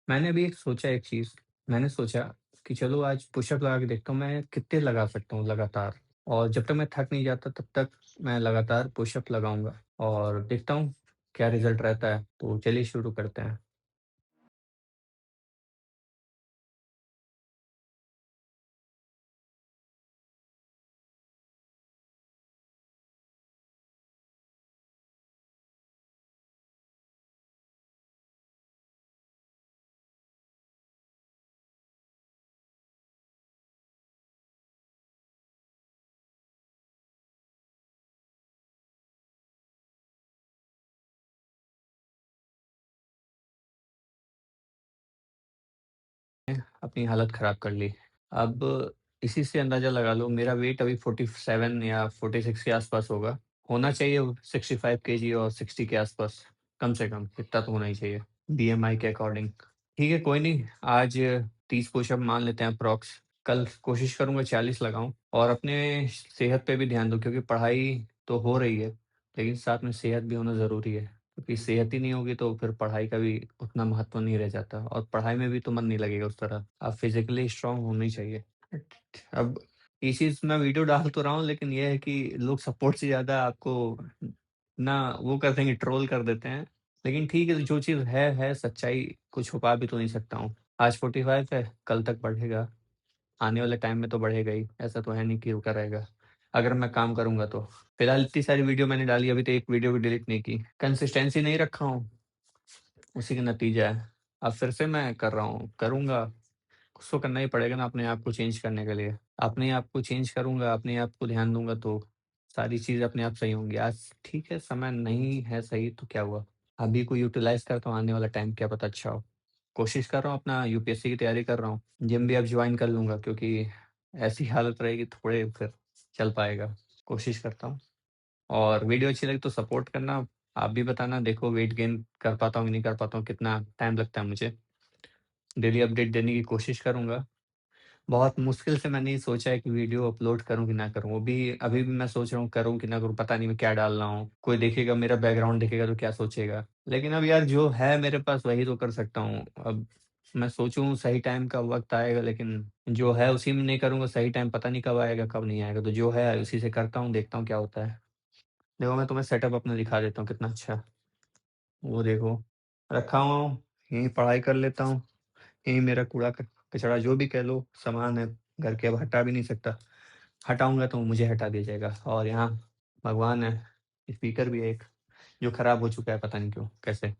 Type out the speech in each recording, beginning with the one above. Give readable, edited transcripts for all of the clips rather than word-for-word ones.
मैंने अभी एक सोचा एक चीज़, मैंने सोचा कि चलो आज पुशअप लगा के देखता हूँ मैं कितने लगा सकता हूँ लगातार और जब तक मैं थक नहीं जाता तब तक मैं लगातार पुशअप लगाऊँगा और देखता हूँ क्या रिज़ल्ट रहता है। तो चलिए शुरू करते हैं। अपनी हालत ख़राब कर ली। अब इसी से अंदाज़ा लगा लो मेरा वेट अभी 47 या 46 के आस-पास होगा। होना चाहिए 65 केजी और 60 के आस-पास, कम से कम इतना तो होना ही चाहिए, बीएमआई के अकॉर्डिंग। ठीक है, कोई नहीं, आज 30 पुशअप मान लेते हैं अप्रॉक्स। कल कोशिश करूँगा 40 लगाऊँ और अपने सेहत पे भी ध्यान दूँ क्योंकि पढ़ाई तो हो रही है, लेकिन साथ में सेहत भी होना ज़रूरी है। क्योंकि सेहत ही नहीं होगी तो फिर पढ़ाई का भी उतना महत्व नहीं रह जाता और पढ़ाई में भी तो मन नहीं लगेगा उस तरह। आप फिज़िकली स्ट्रॉन्ग होना ही चाहिए। अब ये चीज़ मैं वीडियो डाल तो रहा हूँ लेकिन ये है कि लोग सपोर्ट से ज़्यादा आपको ना वो कर देंगे, ट्रोल कर देते हैं। लेकिन ठीक है, जो चीज़ है सच्चाई को छुपा भी तो नहीं सकता हूँ। आज 45 है, कल तक बढ़ेगा। आने वाले टाइम में तो बढ़ेगा ही, ऐसा तो है नहीं कि रुका रहेगा, अगर मैं काम करूँगा तो। फिलहाल इतनी सारी वीडियो मैंने डाली, अभी तो एक वीडियो भी डिलीट नहीं की। कंसिस्टेंसी नहीं रखा हूँ, उसी का नतीजा है। अब फिर से मैं कर रहा हूँ, करूँगा, कुछ तो करना ही पड़ेगा ना अपने आप को चेंज करने के लिए। अपने आप को चेंज करूँगा, अपने आप को ध्यान दूँगा तो सारी चीज़ें अपने आप सही होंगी। आज ठीक है, समय नहीं है सही तो क्या हुआ? अभी को यूटिलाइज़ करता हूँ, आने वाला टाइम क्या पता अच्छा हो। कोशिश कर रहा हूँ, अपना यूपीएससी की तैयारी कर रहा हूँ। जिम भी अब जॉइन कर लूँगा क्योंकि ऐसी हालत रहेगी थोड़े फिर चल पाएगा। कोशिश करता हूँ और वीडियो अच्छी लगी तो सपोर्ट करना। आप भी बताना, देखो वेट गेन कर पाता हूँ कि नहीं कर पाता हूँ, कितना टाइम लगता है मुझे। डेली अपडेट देने की कोशिश करूँगा। बहुत मुश्किल से मैंने ये सोचा है कि वीडियो अपलोड करूँ कि ना करूँ। वो भी अभी भी मैं सोच रहा हूँ करूँ कि ना करूँ, पता नहीं मैं क्या डाल रहा हूँ। कोई देखेगा, मेरा बैकग्राउंड देखेगा तो क्या सोचेगा? लेकिन अब यार जो है मेरे पास वही तो कर सकता हूँ। अब मैं सोचूँ सही टाइम का वक़्त आएगा लेकिन जो है उसी में नहीं करूँगा, सही टाइम पता नहीं कब आएगा, कब नहीं आएगा। तो जो है उसी से करता हूँ, देखता हूँ क्या होता है। देखो मैं तुम्हें सेटअप अपना दिखा देता हूँ कितना अच्छा है। वो देखो, रखा हुआ हूँ, यहीं पढ़ाई कर लेता हूँ। यही मेरा कूड़ा क कचरा जो भी कह लो सामान है घर के, अब हटा भी नहीं सकता। हटाऊँगा तो मुझे हटा दिया जाएगा और यहाँ भगवान है, स्पीकर भी है एक, जो खराब हो चुका है पता नहीं क्यों, कैसे।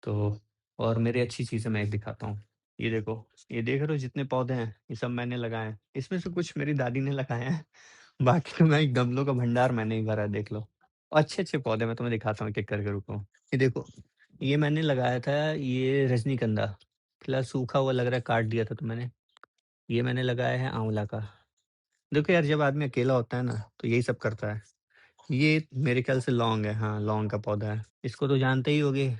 तो और मेरी अच्छी चीज़ें मैं एक दिखाता हूँ। ये देखो, ये देख रहे हो जितने पौधे हैं, ये सब मैंने लगाए हैं। इसमें से कुछ मेरी दादी ने लगाए हैं, बाकी तो मैं गमलों का भंडार मैंने ही भरा है, देख लो। अच्छे-अच्छे पौधे मैं तुम्हें दिखाता हूँ एक-एक करके, रुको। ये देखो, ये मैंने लगाया था, ये रजनीगंधा, फिलहाल सूखा हुआ लग रहा है, काट दिया था तो मैंने। ये मैंने लगाया है आँवला का। देखो यार, जब आदमी अकेला होता है ना, तो यही सब करता है। ये मेरे ख़्याल से लौंग है, हाँ, लौंग का पौधा है। इसको तो जानते ही होंगे,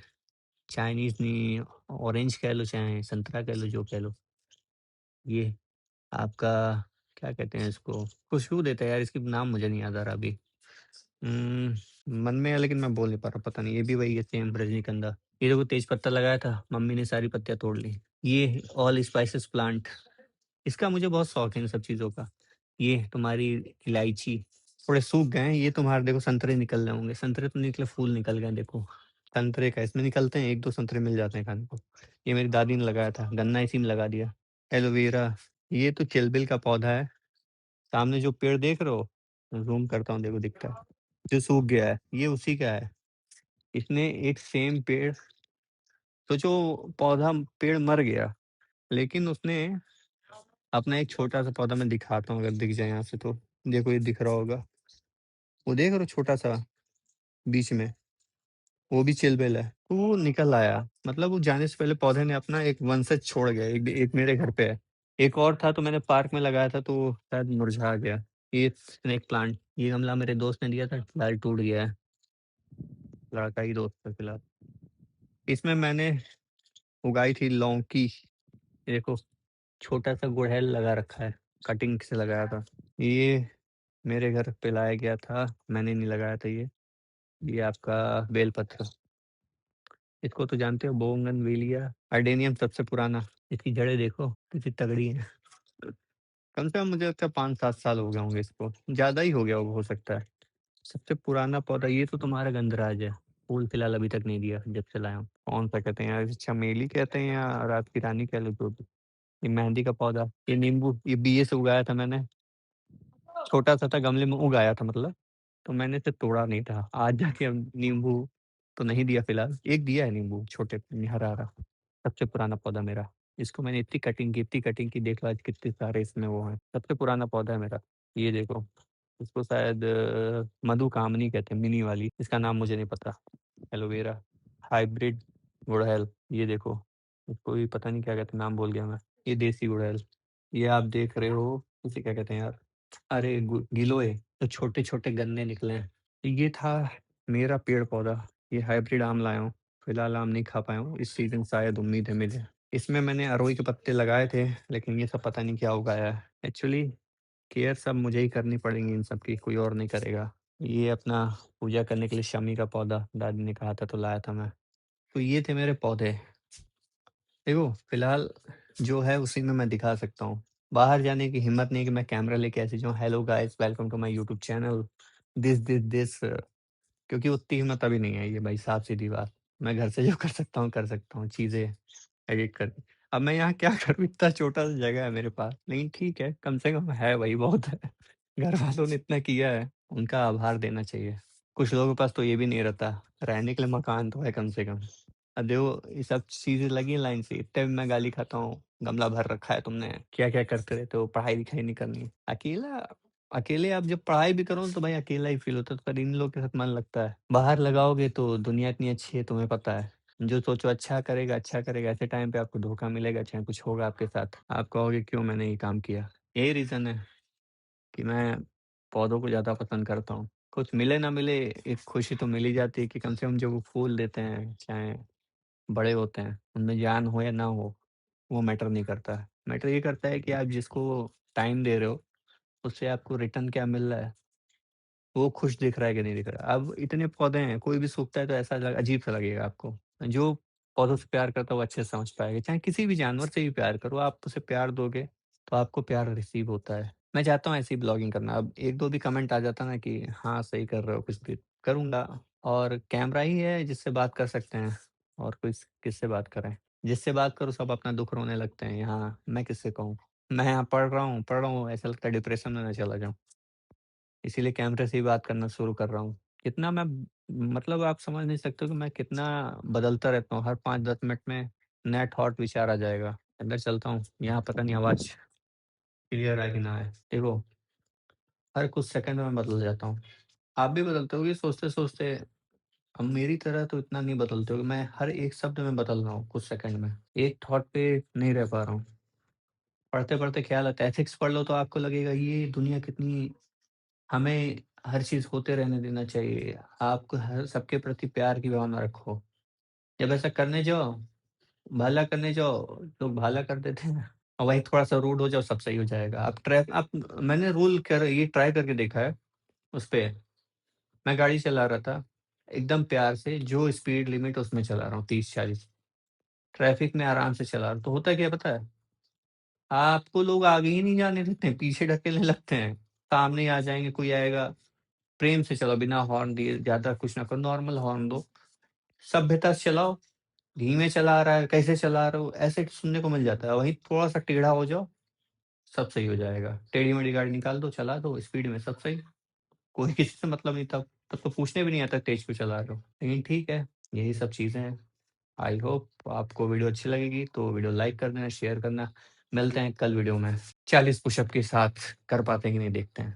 चाइनीज़ नी ऑरेंज कह लो चाहे संतरा कह लो, जो कह लो। ये आपका क्या कहते हैं इसको? खुशबू देता है यार, इसकी नाम मुझे नहीं याद आ रहा अभी। उम, मन में है लेकिन मैं बोल नहीं पा रहा, पता नहीं, ये भी वही है सेम रजनीगंधा। ये देखो तेज पत्ता लगाया था, मम्मी ने सारी पत्तियाँ तोड़ ली। ये ऑल स्पाइसेस प्लांट, इसका मुझे बहुत शौक है इन सब चीज़ों का। ये तुम्हारी इलायची, थोड़े सूख गए हैं, ये तुम्हारे देखो संतरे निकल रहे होंगे, संतरे तो निकले, फूल निकल गए देखो। संतरे का इसमें निकलते हैं, 1-2 संतरे मिल जाते हैं खाने को। ये मेरी दादी ने लगाया था, गन्ना इसी में लगा दिया। एलोवेरा, ये तो चिलबिल का पौधा है। सामने जो पेड़ देख रहे हो, ज़ूम करता हूँ, देखो दिखता है, जो सूख गया है, ये उसी का है। इसने एक सेम पेड़, सोचो, पौधा पेड़ मर गया, लेकिन उसने अपना एक छोटा-सा पौधा, मैं दिखाता हूँ अगर दिख जाए यहाँ से तो, देखो ये दिख रहा होगा। वो देख रहे हो छोटा-सा बीच में, वो भी चिलबिल है। तो वो निकल आया, मतलब वो जाने से पहले पौधे ने अपना एक वंशज छोड़ गया। एक एक मेरे घर पे है, एक और था तो मैंने पार्क में लगाया था तो शायद मुरझा गया। ये स्नेक प्लांट, ये गमला मेरे दोस्त ने दिया था, फिलहाल टूट गया है। लड़का ही दोस्त है फिलहाल। इसमें मैंने उगाई थी लौकी, ये देखो छोटा-सा गुड़हल लगा रखा है, कटिंग से लगाया था। ये मेरे घर पे लाया गया था, मैंने नहीं लगाया था ये। ये आपका बेलपत्र, इसको तो जानते हो, बोगनवेलिया अर्डेनियम सबसे पुराना। इसकी जड़ें देखो कितनी तगड़ी हैं। कम से कम मुझे लगता है 5-7 साल हो गए होंगे इसको, ज़्यादा ही हो गया हो सकता है। सबसे पुराना पौधा ये तो तुम्हारा गंधराज है, फूल फिलहाल अभी तक नहीं दिया जब से लाया हूँ। कौन-सा कहते हैं यार, चमेली कहते हैं या रात की रानी कह लो जो भी। ये मेहंदी का पौधा, ये नींबू, ये बीए से उगाया था मैंने, छोटा-सा था गमले में उगाया था मतलब, तो मैंने इसे तोड़ा नहीं था। आज जाके अब नींबू तो नहीं दिया फिलहाल, एक दिया है नींबू छोटे हरा-हरा, सबसे पुराना पौधा मेरा। इसको मैंने इतनी कटिंग की, देख लो आज कितने सारे इसमें वो हैं। सबसे पुराना पौधा है मेरा, ये देखो। इसको शायद मधुकामनी कहते हैं, मिनी वाली, इसका नाम मुझे नहीं पता। एलोवेरा, हाइब्रिड गुड़हल, ये देखो, इसको भी पता नहीं क्या कहते हैं, नाम भूल गया मैं। ये देसी गुड़हल, ये आप देख रहे हो, इसे क्या कहते हैं यार? अरे गिलोय, तो छोटे-छोटे गन्ने निकले हैं। ये था मेरा पेड़-पौधा, ये हाइब्रिड आम लाया हूँ। फिलहाल आम नहीं खा पाया हूँ, इस सीज़न शायद उम्मीद है मिले। इसमें मैंने अरोई के पत्ते लगाए थे, लेकिन ये सब पता नहीं क्या उगाया है। एक्चुअली केयर सब मुझे ही करनी पड़ेंगी इन सब की, कोई और नहीं करेगा। ये अपना पूजा करने के लिए शमी का पौधा दादी ने कहा था तो लाया था मैं। तो ये थे मेरे पौधे। देखो, फिलहाल जो है उसी में मैं दिखा सकता हूँ। बाहर जाने की हिम्मत नहीं है कि मैं कैमरा लेके ऐसे जाऊँ, hello guys welcome to my YouTube channel, this क्योंकि उतनी हिम्मत अभी नहीं है, ये भाई साफ-सीधी बात। मैं घर से जो कर सकता हूँ चीज़ें एडिट करके। अब मैं यहाँ क्या करूँ, इतना छोटा-सा जगह है मेरे पास, लेकिन ठीक है, कम से कम है वही बहुत है। घर वालों ने इतना किया है, उनका आभार देना चाहिए। कुछ लोगों के पास तो ये भी नहीं रहता, रहने के लिए मकान तो है कम से कम। अब देखो ये सब चीज़ें लगी हैं लाइन से, इतने में मैं गाली खाता हूँ, गमला भर रखा है तुमने, क्या-क्या करते रहते हो, पढ़ाई-लिखाई नहीं करनी। अकेले आप जब पढ़ाई भी करो तो भाई अकेला ही फ़ील होता है, तो पर इन लोग के साथ मन लगता है। बाहर लगाओगे तो दुनिया इतनी अच्छी है तुम्हें पता है। जो सोचो अच्छा करेगा, ऐसे टाइम पे आपको धोखा मिलेगा, चाहे कुछ होगा आपके साथ। आप कहोगे क्यों मैंने ये काम किया? यही रीज़न है कि मैं पौधों को ज़्यादा पसंद करता हूँ। कुछ मिले ना मिले, एक खुशी तो मिल ही जाती है कि कम से कम जो वो फूल देते हैं, चाहे बड़े होते हैं, उनमें जान हो या ना हो, वो मैटर नहीं करता है। मैटर ये करता है कि आप जिसको टाइम दे रहे हो, उससे आपको रिटर्न क्या मिल रहा है, वो खुश दिख रहा है कि नहीं दिख रहा है। अब इतने पौधे हैं, कोई भी सूखता है तो ऐसा अजीब-सा लगेगा आपको। जो पौधों से प्यार करता है वो अच्छे से समझ पाएगा, चाहे किसी भी जानवर से भी प्यार करो, आप उसे प्यार दोगे, तो आपको प्यार रिसीव होता है। मैं चाहता हूँ ऐसी ब्लॉगिंग करना, अब 1-2 भी कमेंट आ जाता ना कि हाँ, सही कर रहे हो कुछ भी, करूँगा। और कैमरा ही है जिससे बात कर सकते हैं, और कोई किससे बात करें? जिससे बात करो सब अपना दुःख रोने लगते हैं, यहाँ मैं किससे कहूँ? मैं यहाँ पढ़ रहा हूँ, ऐसा लगता है डिप्रेशन में ना चला जाऊँ। इसीलिए कैमरे से ही बात करना शुरू कर रहा हूँ। कितना मैं मतलब आप समझ नहीं सकते हो कि मैं कितना बदलता रहता हूँ, हर 5-10 मिनट में नया थॉट विचार आ जाएगा। अंदर चलता हूँ, यहाँ पता नहीं आवाज़ क्लियर है कि ना है। देखो, हर कुछ सेकंड में बदल जाता हूँ। आप भी बदलते होगे सोचते-सोचते, अब मेरी तरह तो इतना नहीं बदलते होगे, मैं हर एक शब्द में बदल रहा हूँ कुछ सेकंड में। एक थॉट पे नहीं रह पा रहा हूँ। पढ़ते-पढ़ते ख्याल आता है, एथिक्स पढ़ लो तो आपको लगेगा ये दुनिया कितनी, हमें हर चीज़ होते रहने देना चाहिए। आपको हर सबके प्रति प्यार की भावना रखो। जब ऐसा करने जाओ, भला करने जाओ, लोग भला कर देते हैं और वहीं थोड़ा-सा रूड हो जाओ, सब सही हो जाएगा। आप मैंने रूल कर ये ट्राई करके देखा है उसपे, मैं गाड़ी चला रहा था, एकदम प्यार से जो स्पीड लिमिट उसमें चला रहा हूँ 30-40, ट्रैफिक में आराम से चला रहा हूँ, तो होता क्या है पता है? आपको लोग आगे ही नहीं जाने देते हैं, पीछे ढकेलने लगते हैं। सामने ही आ जाएँगे, कोई आएगा, प्रेम से चलाओ, बिना हॉर्न दिए, ज़्यादा कुछ ना करो, नॉर्मल हॉर्न दो। सभ्यता से चलाओ, धीमे चला रहा है, कैसे चला रहे हो, ऐसे सुनने को मिल जाता है। वहीं थोड़ा-सा टेढ़ा हो जाओ, सब सही हो जाएगा। टेढ़ी-मेढ़ी गाड़ी निकाल दो, चला दो स्पीड में, सब सही। कोई किसी से मतलब नहीं तब, तब तो पूछने भी नहीं आता तेज़ क्यों चला रहे हो। लेकिन ठीक है, यही सब चीज़ें हैं। आई होप आपको वीडियो अच्छी लगेगी तो वीडियो लाइक कर देना, शेयर करना। मिलते हैं कल वीडियो में। 40 पुशअप के साथ कर पाते हैं कि नहीं देखते हैं।